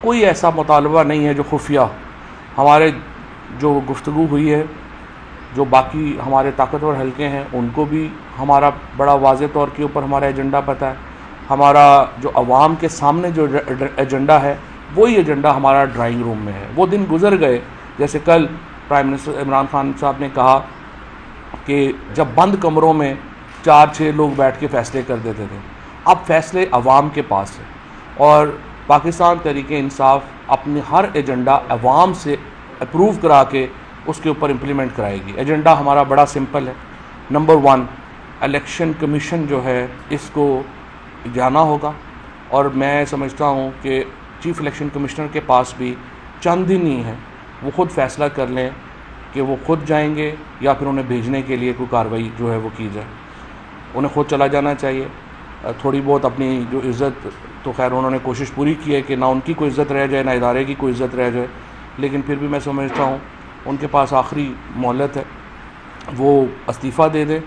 कोई ऐसा मुतालबा नहीं है जो खुफिया। हमारे जो गुफ्तगू हुई है, जो बाकी हमारे ताकतवर हलके हैं उनको भी हमारा बड़ा वाज़ेह तौर के ऊपर हमारा एजेंडा पता है। हमारा जो अवाम के सामने जो एजेंडा है वही एजेंडा हमारा ड्राइंग रूम में है। वो दिन गुजर गए, जैसे कल प्राइम मिनिस्टर इमरान खान साहब ने कहा कि जब बंद कमरों में 4-6 लोग बैठ के फ़ैसले कर देते थे। अब फ़ैसले अवाम के पास है और पाकिस्तान तहरीके इंसाफ अपनी हर एजेंडा अवाम से अप्रूव करा के उसके ऊपर इम्प्लीमेंट कराएगी। एजेंडा हमारा बड़ा सिंपल है। नंबर 1, इलेक्शन कमीशन जो है इसको जाना होगा और मैं समझता हूँ कि चीफ़ इलेक्शन कमिश्नर के पास भी चंद दिन ही है, वो ख़ुद फ़ैसला कर लें कि वो ख़ुद जाएंगे या फिर उन्हें भेजने के लिए कोई कार्रवाई जो है वो की जाए। उन्हें ख़ुद चला जाना चाहिए। थोड़ी बहुत अपनी जो इज़्ज़त, तो खैर उन्होंने कोशिश पूरी की है कि ना उनकी कोई इज़्ज़त रह जाए ना इदारे की कोई इज़्ज़त रह जाए, लेकिन फिर भी मैं समझता हूँ उनके पास आखिरी मोहलत है, वो इस्तीफ़ा दे दें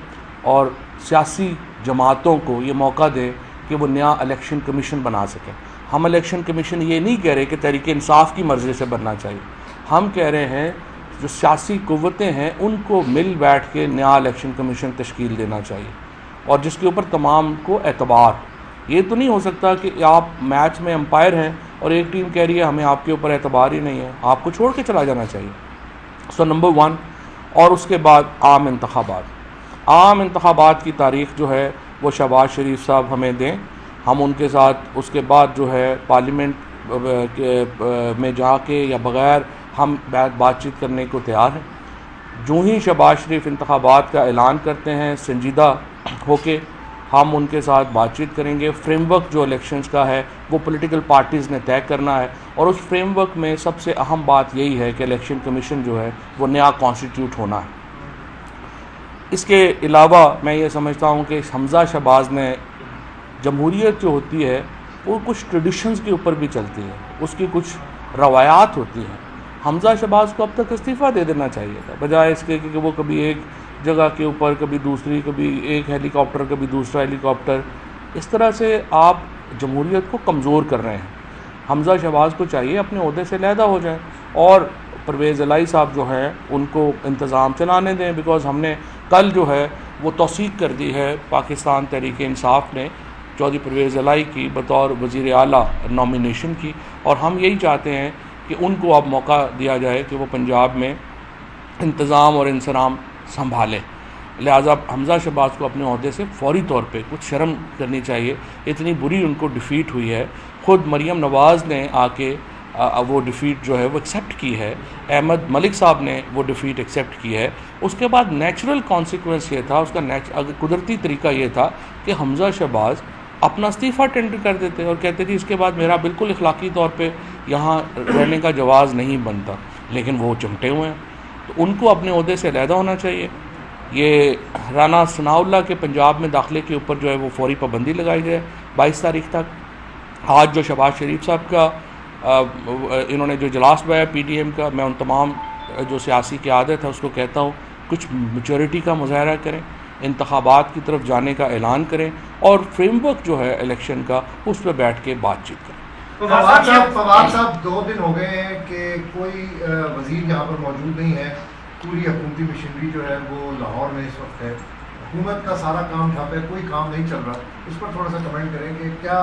और सियासी जमातों को ये मौका दें कि वो नया इलेक्शन कमीशन बना सकें। हम इलेक्शन कमीशन ये नहीं कह रहे कि तहरीक इंसाफ की मर्ज़ी से बनना चाहिए, हम कह रहे हैं जो सियासी क़ुव्वतें हैं उनको मिल बैठ के नया इलेक्शन कमीशन तश्कील देना चाहिए और जिसके ऊपर तमाम को एतबार। ये तो नहीं हो सकता कि आप मैच में अंपायर हैं और एक टीम कह रही है हमें आपके ऊपर एतबार ही नहीं है, आपको छोड़ के चला जाना चाहिए। सो नंबर 1, और उसके बाद आम इंतखाबात की तारीख़ जो है वो शहबाज शरीफ साहब हमें दें, हम उनके साथ उसके बाद जो है पार्लियामेंट में जाके या बग़ैर हम बातचीत करने को तैयार हैं। जो ही शहबाज शरीफ इंतखाबात का ऐलान करते हैं संजीदा होके हम उनके साथ बातचीत करेंगे। फ्रेमवर्क जो इलेक्शंस का है वो पॉलिटिकल पार्टीज़ ने तय करना है और उस फ्रेमवर्क में सबसे अहम बात यही है कि इलेक्शन कमीशन जो है वो नया कॉन्स्टिट्यूट होना है। इसके अलावा मैं ये समझता हूँ कि हमज़ा शहबाज ने जमहूरियत जो होती है वो कुछ ट्रेडिशंस के ऊपर भी चलती है, उसकी कुछ रवायात होती हैं। हमज़ा शहबाज को अब तक इस्तीफ़ा दे देना चाहिए था, बजाय इसके कि वो कभी एक जगह के ऊपर कभी दूसरी, कभी एक हेलीकॉप्टर कभी दूसरा हेलीकॉप्टर, इस तरह से आप जमहूरियत को कमज़ोर कर रहे हैं। हमज़ा शहबाज को चाहिए अपने ओहदे से अलहदा हो जाए और परवेज़ इलाही साहब जो हैं उनको इंतज़ाम चलाने दें, बिकॉज़ हमने कल जो है वो तौसीक कर दी है पाकिस्तान तहरीक इंसाफ ने चौधरी परवेज़ इलाही की बतौर वज़ीर आला नॉमिनेशन की, और हम यही चाहते हैं कि उनको अब मौका दिया जाए कि वो पंजाब में इंतज़ाम और इंसराम संभालें। लिहाजा हमज़ा शहबाज को अपने ओहदे से फौरी तौर पे कुछ शर्म करनी चाहिए, इतनी बुरी उनको डिफ़ीट हुई है। ख़ुद मरियम नवाज़ ने आके वो डिफ़ीट जो है वो एक्सेप्ट की है, अहमद मलिक साहब ने वो डिफ़ीट एक्सेप्ट की है। उसके बाद नेचुरल कॉन्सिक्वेंस ये था, उसका कुदरती तरीका ये था कि हमज़ा शहबाज अपना इस्तीफ़ा टेंडर कर देते और कहते कि इसके बाद मेरा बिल्कुल इखलाकी तौर पे यहाँ रहने का जवाज़ नहीं बनता, लेकिन वो चिमटे हुए हैं, तो उनको अपने ओहदे से अलहदा होना चाहिए। ये राना सनाउल्लाह के पंजाब में दाखिले के ऊपर जो है वो फौरी पाबंदी लगाई जाए 22 तारीख तक। आज जो शहबाज शरीफ साहब का इन्होंने जो इजलास बुलाया PDM का, मैं उन तमाम जो सियासी क़यादत है उसको कहता हूँ कुछ मैच्योरिटी का मुज़ाहरा करें, इंतखाबात की तरफ जाने का ऐलान करें और फ्रेमवर्क जो है इलेक्शन का उस पर बैठ के बातचीत करें। फवाद साहब 2 दिन हो गए हैं कि कोई वज़ीर यहाँ पर मौजूद नहीं है, पूरी हुकूमती मशीनरी जो है वो लाहौर में इस वक्त है, हुकूमत का सारा काम ठप है, कोई काम नहीं चल रहा, इस पर थोड़ा सा कमेंट करें कि क्या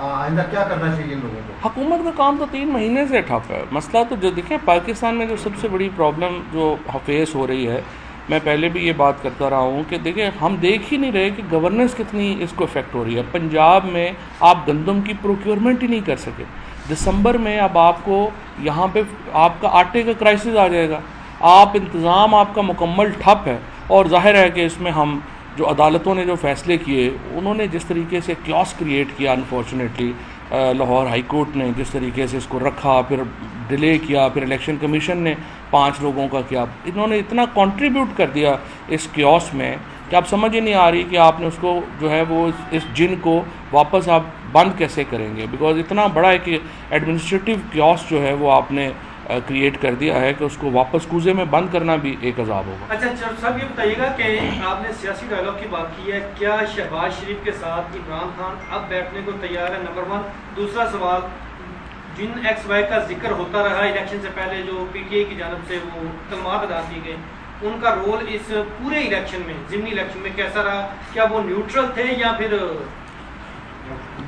आइंदा क्या करना चाहिए इन लोगों को। हुकूमत का काम तो 3 महीने से ठप है। मसला तो जो देखें पाकिस्तान में जो सबसे बड़ी प्रॉब्लम जो फेस हो रही है, मैं पहले भी ये बात करता रहा हूँ कि देखिए हम देख ही नहीं रहे कि गवर्नेंस कितनी इसको इफ़ेक्ट हो रही है। पंजाब में आप गंदम की प्रोक्योरमेंट ही नहीं कर सके, दिसंबर में अब आपको यहाँ पे आपका आटे का क्राइसिस आ जाएगा, आप इंतज़ाम आपका मुकम्मल ठप है। और जाहिर है कि इसमें हम जो अदालतों ने जो फ़ैसले किए उन्होंने जिस तरीके से क्योस क्रिएट किया, अनफॉर्चुनेटली लाहौर हाई कोर्ट ने जिस तरीके से इसको रखा, फिर डिले किया, फिर इलेक्शन कमीशन ने 5 लोगों का किया, इन्होंने इतना कंट्रीब्यूट कर दिया इस क्योस में कि आप समझ ही नहीं आ रही कि आपने उसको जो है वो इस जिन को वापस आप बंद कैसे करेंगे, बिकॉज इतना बड़ा है कि एडमिनिस्ट्रेटिव क्योस जो है वो आपने क्रिएट कर दिया है कि उसको वापस कूजे में बंद करना भी एक अजाब होगा। अच्छा साहब ये बताइएगा कि आपने सियासी डायलॉग की बात की है, क्या शहबाज शरीफ के साथ इमरान खान अब बैठने को तैयार है? नंबर 1। दूसरा सवाल, जिन एक्स वाई का जिक्र होता रहा इलेक्शन से पहले, जो पीटीआई की जानब से वो कलमात अदा किए गए, उनका रोल इस पूरे इलेक्शन में, ज़िमनी इलेक्शन में कैसा रहा? क्या वो न्यूट्रल थे या फिर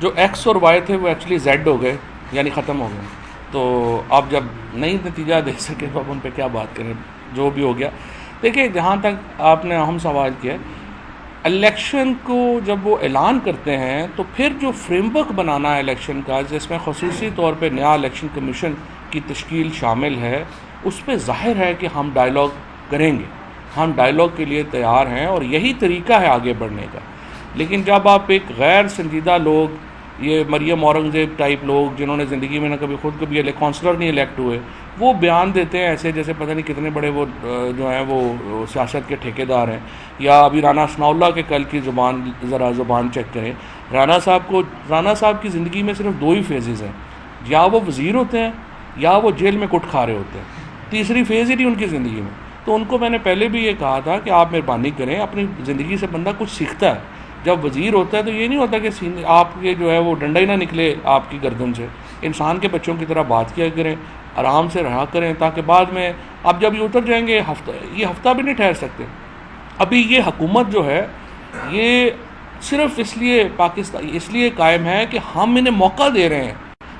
जो एक्स और वाई थे वो एक्चुअली जेड हो गए, यानी ख़त्म हो गए। तो आप जब नई नतीजा दे सके तो आप उन पर क्या बात करें, जो भी हो गया। देखिए, जहाँ तक आपने अहम सवाल किया, इलेक्शन को जब वो ऐलान करते हैं तो फिर जो फ्रेमवर्क बनाना है इलेक्शन का, जिसमें ख़ुसूसी तौर पे नया इलेक्शन कमीशन की तश्कील शामिल है, उस पर ज़ाहिर है कि हम डायलॉग करेंगे, हम डायलॉग के लिए तैयार हैं और यही तरीका है आगे बढ़ने का। लेकिन जब आप एक गैर संजीदा लोग, ये मरियम औरंगज़ेब टाइप लोग जिन्होंने ज़िंदगी में ना कभी खुद कभी काउंसलर नहीं इलेक्ट हुए, वो बयान देते हैं ऐसे जैसे पता नहीं कितने बड़े वो जो हैं वो सियासत के ठेकेदार हैं। या अभी राना सनाउल्लाह के कल की ज़ुबान चेक करें। राना साहब की ज़िंदगी में सिर्फ 2 ही फेजेज़ हैं, या वो वज़ीर होते हैं या वो जेल में कुट खा रहे होते हैं, तीसरी फेज़ ही नहीं उनकी ज़िंदगी में। तो उनको मैंने पहले भी ये कहा था कि आप मेहरबानी करें, अपनी ज़िंदगी से बंदा कुछ सीखता है। जब वज़ीर होता है तो ये नहीं होता कि आपके जो है वो डंडा ही ना निकले आपकी गर्दन से। इंसान के बच्चों की तरह बात किया करें, आराम से रहा करें, ताकि बाद में अब जब ये उतर जाएंगे ये हफ्ता भी नहीं ठहर सकते। अभी ये हुकूमत जो है ये सिर्फ इसलिए कायम है कि हम इन्हें मौका दे रहे हैं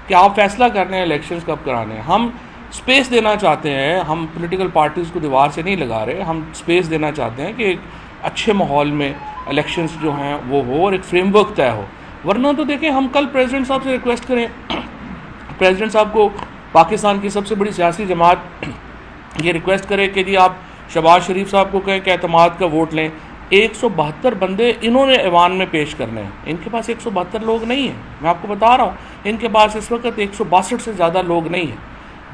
कि आप फैसला करने हैं इलेक्शंस कब कराने हैं। हम स्पेस देना चाहते हैं, हम पॉलिटिकल पार्टीज़ को दीवार से नहीं लगा रहे, हम स्पेस देना चाहते हैं कि एक अच्छे माहौल में इलेक्शंस जो हैं वो हो और एक फ्रेमवर्क तय हो। वरना तो देखें, हम कल प्रेसिडेंट साहब से रिक्वेस्ट करें, प्रेसिडेंट साहब को पाकिस्तान की सबसे बड़ी सियासी जमात ये रिक्वेस्ट करे कि जी आप शहबाज शरीफ साहब को कहें कि एतमाद का वोट लें। 172 बंदे इन्होंने ऐवान में पेश करने हैं, इनके पास 172 लोग नहीं हैं। मैं आपको बता रहा हूँ, इनके पास इस वक्त 162 से ज़्यादा लोग नहीं हैं।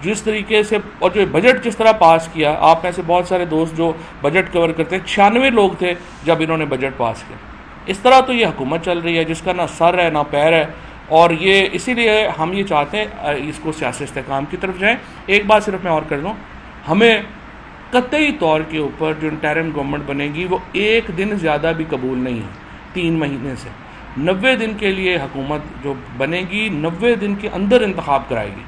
जिस तरीके से और जो बजट जिस तरह पास किया, आप में से बहुत सारे दोस्त जो बजट कवर करते हैं, 96 लोग थे जब इन्होंने बजट पास किया। इस तरह तो ये हुकूमत चल रही है जिसका ना सर है ना पैर है, और ये इसीलिए हम ये चाहते हैं इसको सियासी इस्तेहकाम की तरफ जाएँ। एक बात सिर्फ मैं और कर दूँ, हमें कतई तौर के ऊपर जो इंटरिम गवर्नमेंट बनेगी वो 1 दिन ज़्यादा भी कबूल नहीं है। 3 महीने से 90 दिन के लिए हुकूमत जो बनेगी, 90 दिन के अंदर इंतखाब कराएगी।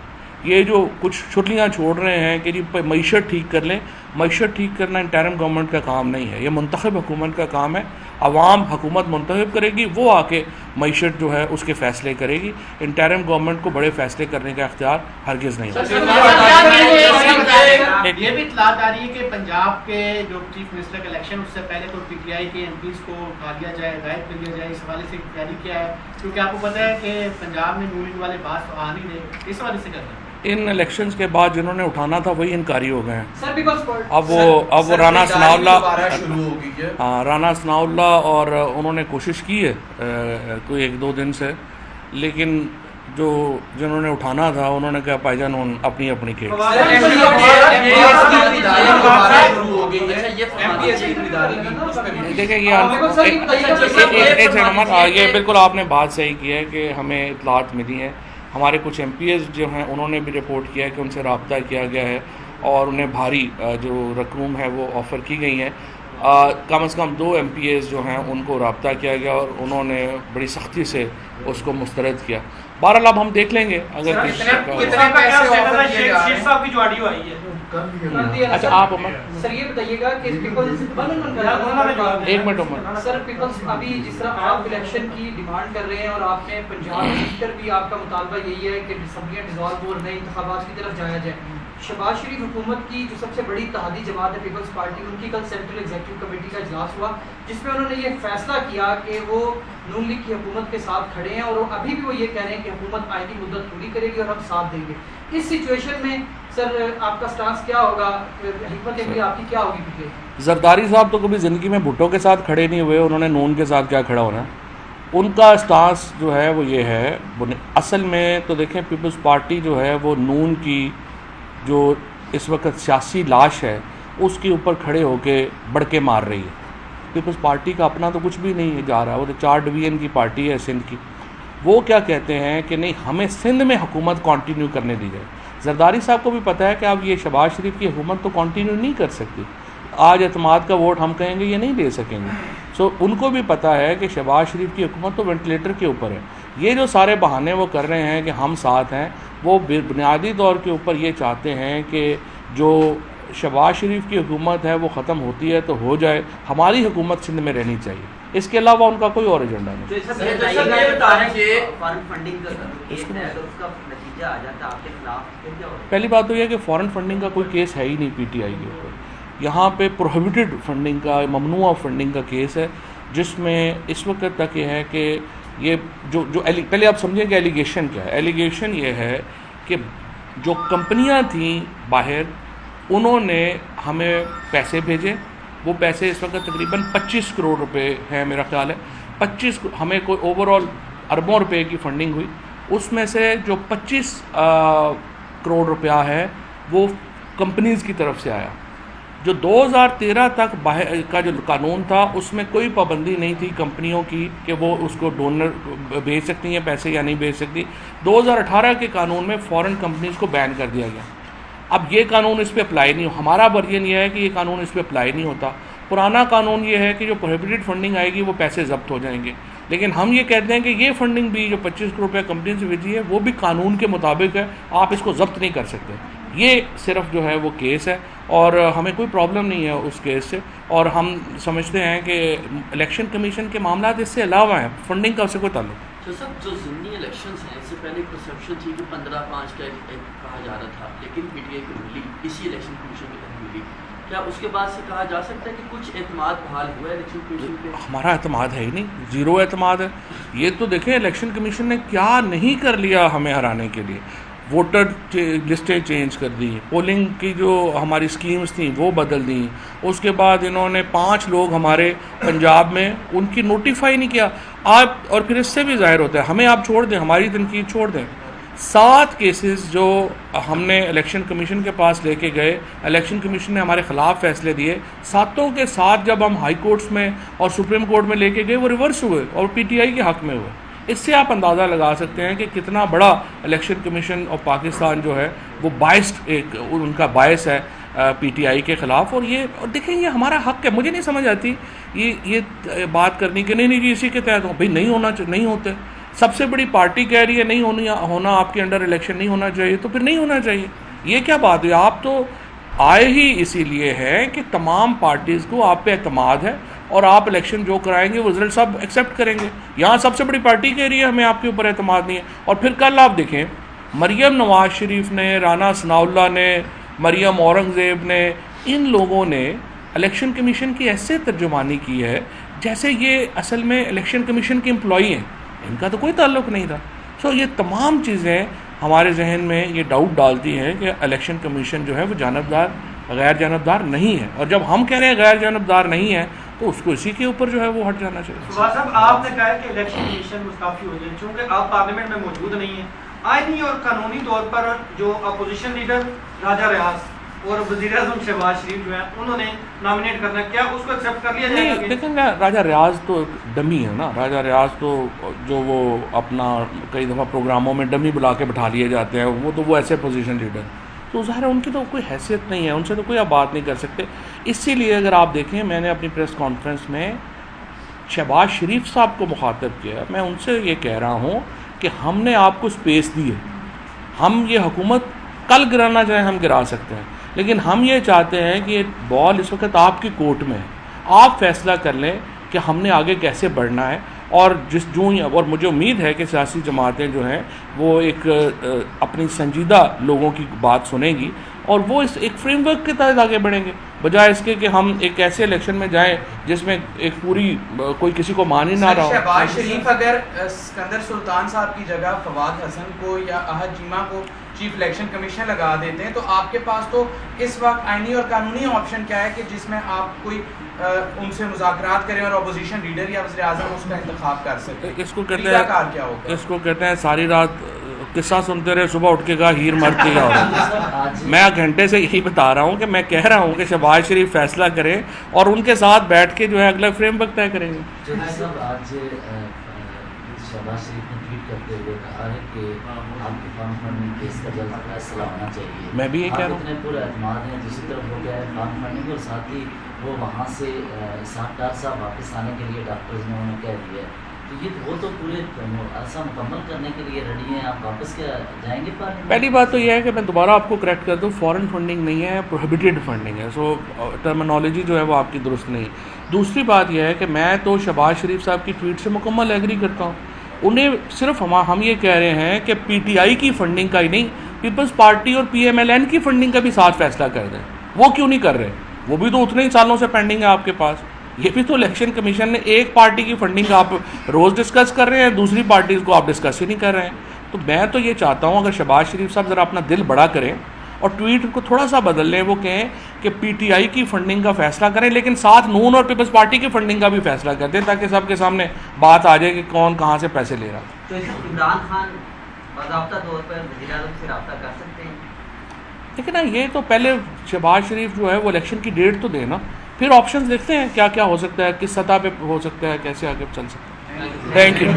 ये जो कुछ छुट्टियाँ छोड़ रहे हैं कि जी मईशत ठीक कर लें, मईशत ठीक करना इंटरिम गवर्नमेंट का काम नहीं है, ये मुंतखब हुकूमत का काम है। अवाम हुकूमत मुंतखब करेगी, वो आके मईशत जो है उसके फ़ैसले करेगी। इंटरिम गवर्नमेंट को बड़े फ़ैसले करने का इख्तियार हरगिज़ नहीं है। ये भी इत्तलात आ रही है कि पंजाब के जो चीफ मिनिस्टर का इलेक्शन, उससे पहले तो पीटीआई के एमपीज को उठा दिया जाए, गायब कर दिया जाए, इस हवाले से तैयारी किया है, क्योंकि आपको पता है कि पंजाब में नून वाले बात तो आ नहीं रहे, इस हवाले से कर रहे हैं। इन इलेक्शंस के बाद जिन्होंने उठाना था वही इनकारी हो गए हैं। अब वो राना सनाउल्लाह और उन्होंने कोशिश की है कोई 1-2 दिन से, लेकिन जिन्होंने उठाना था उन्होंने कहा भाईजान अपनी अपनी खेल। देखिए ये बिल्कुल आपने बात सही की है कि हमें इत्तलात मिली है। हमारे कुछ MPs जो हैं उन्होंने भी रिपोर्ट किया है कि उनसे रब्ता किया गया है और उन्हें भारी जो रकूम है वो ऑफ़र की गई हैं। कम से कम 2 MPs जो हैं उनको रब्ता किया गया और उन्होंने बड़ी सख्ती से उसको मुस्तरद किया। बहरहाल अब हम देख लेंगे अगर अच्छा आप सर ये बताइएगा कि एक मिनट सर पीपल्स अभी जिस तरह आप इलेक्शन की डिमांड कर रहे हैं और आपने पंजाब जीतकर भी आपका मुतालबा यही है कि असम्बलियाँ डिसॉल्व हो और नए इंतखाबात की तरफ जाया जाए। शहबाज शरीफ हुकूमत की जो सबसे बड़ी इत्तेहादी जमात है पीपल्स पार्टी, उनकी कल सेंट्रल एग्जीक्यूटिव कमेटी का इजलास हुआ जिसमें उन्होंने ये फैसला किया कि वो नून लीग की हुकूमत के साथ खड़े हैं और अभी भी वो ये कह रहे हैं कि हुकूमत आइनी मुद्दत पूरी करेगी और हम साथ देंगे। इस सिचुएशन में सर आपका स्टांस क्या होगा, हिकमत अमली आपकी क्या होगी? जरदारी साहब तो कभी ज़िंदगी में भुट्टो के साथ खड़े नहीं हुए, उन्होंने नून के साथ क्या खड़ा होना। उनका स्टांस जो है वो ये है, असल में तो देखें पीपल्स पार्टी जो है वो नून की जो इस वक्त सियासी लाश है उसके ऊपर खड़े होके बड़के मार रही है। पीपल्स पार्टी का अपना तो कुछ भी नहीं है जा रहा, वो तो 4 डिवीज़न की पार्टी है सिंध की। वो क्या कहते हैं कि नहीं हमें सिंध में हुकूमत कंटिन्यू करने दी जाए। जरदारी साहब को भी पता है कि अब ये शहबाज शरीफ की हुकूमत तो कंटिन्यू नहीं कर सकती। आज एतमाद का वोट हम कहेंगे ये नहीं ले सकेंगे। सो उनको भी पता है कि शहबाज शरीफ की हुकूमत तो वेंटिलेटर के ऊपर है। ये जो सारे बहाने वो कर रहे हैं कि हम साथ हैं, वो बुनियादी तौर के ऊपर ये चाहते हैं कि जो शहबाज शरीफ की हुकूमत है वो ख़त्म होती है तो हो जाए, हमारी हुकूमत सिंध में रहनी चाहिए, इसके अलावा उनका कोई और एजेंडा नहीं। तो सब ये बता रहे हैं कि फॉरेन फंडिंग का केस है तो उसका नतीजा आ जाता है आपके खिलाफ, फिर क्या होगा? पहली बात तो यह है कि फ़ॉरेन फंडिंग का कोई केस है ही नहीं पीटीआई के ऊपर। यहाँ पे प्रोहिबिटेड फंडिंग का, ममनुआ फंडिंग का केस है, जिसमें इस वक्त तक ये है कि ये पहले आप समझें कि एलिगेशन क्या है। एलिगेशन ये है कि जो कंपनियाँ थीं बाहर, उन्होंने हमें पैसे भेजे, वो पैसे इस वक्त तकरीबन 25 करोड़ रुपए हैं मेरा ख्याल है, 25 हमें कोई ओवरऑल अरबों रुपए की फंडिंग हुई, उसमें से जो 25 करोड़ रुपया है वो कंपनीज़ की तरफ से आया। जो 2013 तक बाहर का जो कानून था उसमें कोई पाबंदी नहीं थी कंपनियों की कि वो उसको डोनर भेज सकती हैं पैसे या नहीं भेज सकती। 2018 के कानून में फ़ॉरेन कंपनीज़ को बैन कर दिया गया। अब ये कानून इस पे अप्लाई नहीं हो, हमारा वर्जन ये है कि ये कानून इस पे अप्लाई नहीं होता। पुराना कानून ये है कि जो प्रोहिबिटेड फंडिंग आएगी वो पैसे ज़ब्त हो जाएंगे, लेकिन हम ये कहते हैं कि ये फंडिंग भी जो 25 करोड़ रुपये कंपनी से भेजी है वो भी कानून के मुताबिक है, आप इसको ज़ब्त नहीं कर सकते। ये सिर्फ जो है वो केस है और हमें कोई प्रॉब्लम नहीं है उस केस से, और हम समझते हैं कि इलेक्शन कमीशन के मामला इससे अलावा हैं, फंडिंग का उससे कोई ताल्लुक। तो सब जो ज़िमनी इलेक्शंस हैं, इससे पहले एक परसेप्शन थी कि 15-5 का एक कहा जा रहा था, लेकिन पीटीआई को मिली, इसी इलेक्शन कमीशन के तहत मिली। क्या उसके बाद से कहा जा सकता है कि कुछ एतमाद बहाल हुआ है इलेक्शन कमीशन पे? हमारा एतमाद है ही नहीं, ज़ीरो एतमाद है। ये तो देखें इलेक्शन कमीशन ने क्या नहीं कर लिया हमें हराने के लिए। वोटर लिस्टें चेंज कर दी, पोलिंग की जो हमारी स्कीम्स थी वो बदल दी, उसके बाद इन्होंने 5 लोग हमारे पंजाब में उनकी नोटिफाई नहीं किया। आप और फिर इससे भी जाहिर होता है, हमें आप छोड़ दें, हमारी तनकीद छोड़ दें, 7 केसेस जो हमने इलेक्शन कमीशन के पास लेके गए, इलेक्शन कमीशन ने हमारे ख़िलाफ़ फैसले दिए, 7 के 7 जब हम हाई कोर्ट्स में और सुप्रीम कोर्ट में लेके गए वो रिवर्स हुए और पीटीआई के हक़ में हुए। इससे आप अंदाज़ा लगा सकते हैं कि कितना बड़ा इलेक्शन कमीशन और पाकिस्तान जो है वो बायस्ड, एक उनका बायस है पीटीआई के ख़िलाफ़। और देखें ये हमारा हक़ है। मुझे नहीं समझ आती ये बात करनी कि नहीं जी इसी के तहत हो, भाई नहीं होते। सबसे बड़ी पार्टी कह रही है नहीं होना आपके अंडर इलेक्शन नहीं होना चाहिए, तो फिर नहीं होना चाहिए। ये क्या बात हुई? आप तो आए ही इसीलिए हैं कि तमाम पार्टीज़ को आप पे एतमाद है और आप इलेक्शन जो कराएंगे वो रिजल्ट सब एक्सेप्ट करेंगे। यहाँ सबसे बड़ी पार्टी कह रही है हमें आपके ऊपर एतमाद नहीं है। और फिर कल आप देखें, मरियम नवाज शरीफ ने, राना सनाउल्लाह ने, मरियम औरंगज़ेब ने, इन लोगों ने इलेक्शन कमीशन की ऐसे तर्जुमानी की है जैसे ये असल में इलेक्शन कमीशन के एम्प्लॉई हैं, इनका तो कोई ताल्लुक नहीं था। सो ये तमाम चीज़ें हमारे जहन में ये डाउट डालती हैं कि इलेक्शन कमीशन जो है वो जानबदार, गैर जानबदार नहीं है। और जब हम कह रहे हैं गैर जानबदार नहीं है तो उसको इसी के ऊपर जो है वो हट जाना चाहिए। सुभाष साहब, आपने कहा कि इलेक्शन कमीशन मुस्ताफी हो जाए, चूँकि आप पार्लियामेंट में मौजूद नहीं हैं। आईनी और कानूनी तौर पर जो अपोजिशन लीडर राजा रियाज और वज़ीर-ए-आज़म शहबाज शरीफ जो है उन्होंने नॉमिनेट करना, क्या उसको एक्सेप्ट कर लिया जाएगा? लेकिन राजा रियाज तो डमी है ना। राजा रियाज तो जो वो अपना कई दफ़ा प्रोग्रामों में डमी बुला के बैठा लिए जाते हैं, वो ऐसे पोजीशन लीडर, तो ज़ाहिर है उनकी तो कोई हैसियत नहीं है, उनसे तो कोई आप बात नहीं कर सकते। इसीलिए अगर आप देखें, मैंने अपनी प्रेस कॉन्फ्रेंस में शहबाज शरीफ साहब को मुखातब किया, मैं उनसे ये कह रहा हूँ कि हमने आपको स्पेस दी है, हम ये हुकूमत कल गिराना चाहें हम गिरा सकते हैं, लेकिन हम ये चाहते हैं कि बॉल इस वक्त आपकी कोर्ट में है, आप फैसला कर लें कि हमने आगे कैसे बढ़ना है। और और मुझे उम्मीद है कि सियासी जमातें जो हैं वो एक अपनी संजीदा लोगों की बात सुनेंगी और वो इस एक फ्रेमवर्क के तहत आगे बढ़ेंगे, बजाय इसके कि हम एक ऐसे इलेक्शन में जाएं जिसमें एक पूरी कोई किसी को मान ही ना रहा हो। शहबाज शरीफ अगर सिकंदर सुल्तान साहब की जगह फवाद हसन को या अहद चीमा को चीफ इलेक्शन कमीशन लगा देते हैं, तो आपके पास तो इस वक्त आईनी और कानूनी ऑप्शन क्या है कि जिसमें आप कोई उनसे मुज़ाकरात करें और अपोजिशन लीडर या वज़ीर-ए-आज़म उसका इंतखाब कर सकते? इसको कहते हैं सारी रात किस्सा सुनते रहे, सुबह उठ के कहा हीर मरती है। मैं घंटे से यही बता रहा हूँ कि मैं कह रहा हूँ कि शहबाज शरीफ फैसला करें और उनके साथ बैठ के जो है अगला फ्रेमवर्क तय करेंगे। आज शहबाज शरीफ ने ट्वीट करते हुए कहा है कि आपके फॉर्म फंडिंग केस का जल्द फैसला होना चाहिए। मैं भी ये कह रहा हूँ, इतने पूरे एतमाद हैं, दूसरी तरफ हो गया है फॉर्म फंडिंग, और साथ ही वो वहाँ से 7 साहब वापस आने के लिए डॉक्टर्स ने उन्हें कह दिया है। तो ये वो तो पूरे अरसा मुकम्मल करने के लिए रेडी हैं, आप वापस क्या जाएंगे पार्लियामेंट? पहली बात तो यह है कि मैं दोबारा आपको करेक्ट कर दूं, फॉरेन फंडिंग नहीं है, प्रोहिबिटेड फंडिंग है। सो टर्मिनोलॉजी जो है वो आपकी दुरुस्त नहीं। दूसरी बात यह है कि मैं तो शहबाज शरीफ साहब की ट्वीट से मुकम्मल एग्री करता हूँ। उन्हें सिर्फ हम ये कह रहे हैं कि पीटीआई की फंडिंग का ही नहीं, पीपल्स पार्टी और पीएमएलएन की फंडिंग का भी साथ फैसला कर दें। वो क्यों नहीं कर रहे? वो भी तो उतने ही सालों से पेंडिंग है आपके पास। ये भी तो इलेक्शन कमीशन ने एक पार्टी की फंडिंग आप रोज़ डिस्कस कर रहे हैं, दूसरी पार्टीज़ को आप डिस्कस ही नहीं कर रहे हैं। तो मैं तो ये चाहता हूँ अगर शहबाज शरीफ साहब ज़रा अपना दिल बड़ा करें और ट्वीट को थोड़ा सा बदल लें, वो कहें कि पीटीआई की फंडिंग का फैसला करें, लेकिन साथ नून और पीपल्स पार्टी की फंडिंग का भी फैसला कर दें, ताकि सबके सामने बात आ जाए कि कौन कहाँ से पैसे ले रहा है। तो इमरान खान बाज़ाब्ता तौर पर वज़ीर-ए-आज़म से रब्ता कर सकते हैं? लेकिन ना ये तो पहले शहबाज शरीफ जो है वो इलेक्शन की डेट तो देना, फिर ऑप्शंस देखते हैं क्या क्या हो सकता है, किस सतह पे हो सकता है, कैसे आगे चल सकता है। Thank you.